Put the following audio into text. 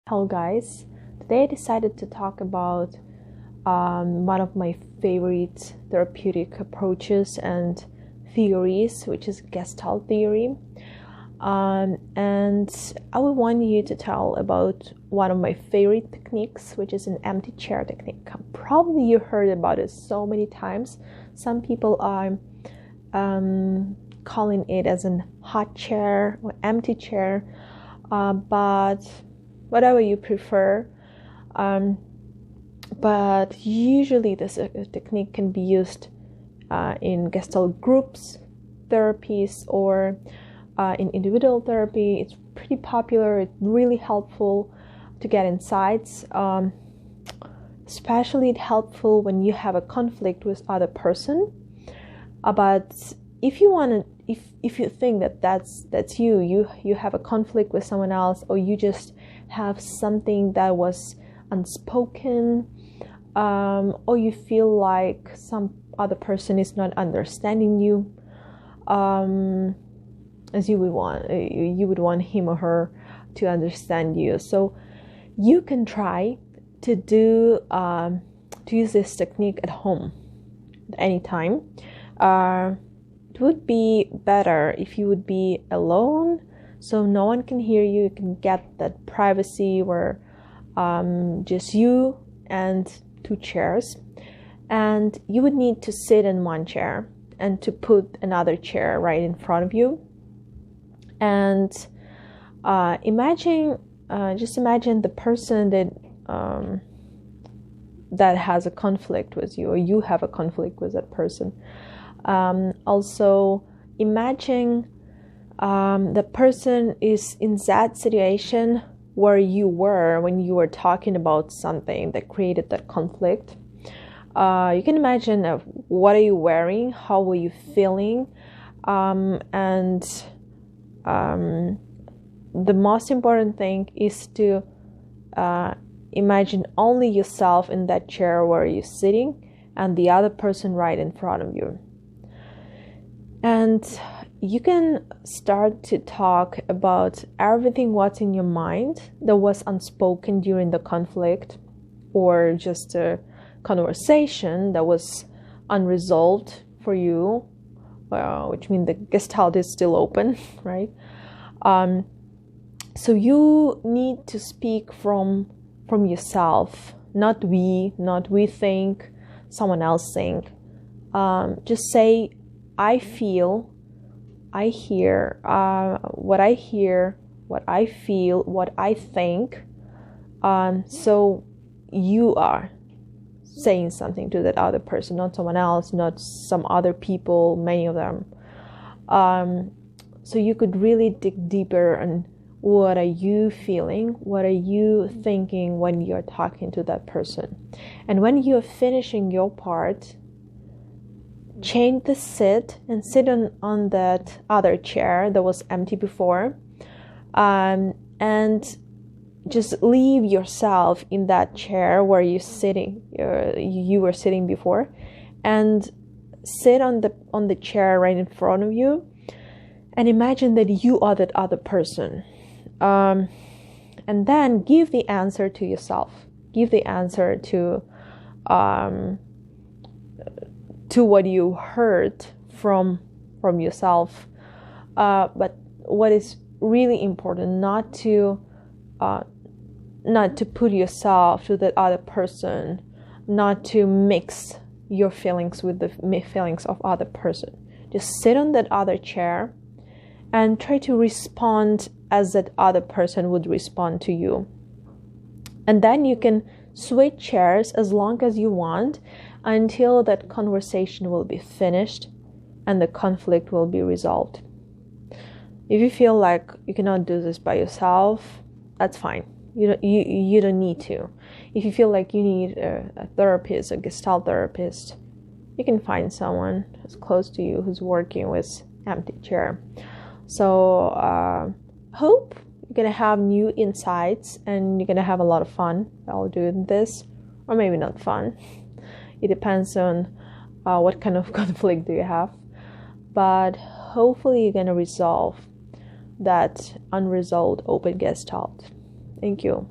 Hello guys, today I decided to talk about one of my favorite therapeutic approaches and theories, which is Gestalt theory. And I would want you to tell about one of my favorite techniques, which is an empty chair technique. Probably you heard about it so many times. Some people are calling it as an hot chair or empty chair, but whatever you prefer. But usually this technique can be used in Gestalt groups therapies or in individual therapy. It's pretty popular. It's really helpful to get insights. Especially helpful when you have a conflict with other person. But if you want to, if you think that that's you have a conflict with someone else, or you just have something that was unspoken, or you feel like some other person is not understanding you, as you would want him or her to understand you. So you can try to use this technique at home at any time. It would be better if you would be alone, so no one can hear you. You can get that privacy where just you and two chairs, and you would need to sit in one chair and to put another chair right in front of you. And imagine the person that has a conflict with you, or you have a conflict with that person. Also, imagine the person is in that situation where you were when you were talking about something that created that conflict. You can imagine what are you wearing, how were you feeling, and the most important thing is to imagine only yourself in that chair where you're sitting and the other person right in front of you. And you can start to talk about everything what's in your mind that was unspoken during the conflict, or just a conversation that was unresolved for you, which means the Gestalt is still open, right? So you need to speak from yourself, not we think, someone else think. Just say, I feel, I hear, what I hear, what I feel, what I think. So you are saying something to that other person, not someone else, not some other people, many of them. So you could really dig deeper and what are you feeling? What are you thinking when you're talking to that person? And when you're finishing your part, change the sit and sit on that other chair that was empty before, and just leave yourself in that chair where you were sitting before, and sit on the chair right in front of you, and imagine that you are that other person, and then give the answer to yourself. Give the answer to what you heard from yourself, but what is really important, not to put yourself to that other person, not to mix your feelings with the feelings of other person. Just sit on that other chair and try to respond as that other person would respond to you. And then you can switch chairs as long as you want until that conversation will be finished and the conflict will be resolved. If you feel like you cannot do this by yourself, that's fine. You don't need to. If you feel like you need a therapist, a Gestalt therapist, you can find someone who's close to you who's working with empty chair. So hope you're gonna have new insights and you're gonna have a lot of fun while doing this, or maybe not fun. It depends on what kind of conflict do you have, but hopefully you're gonna resolve that unresolved open Gestalt. Thank you.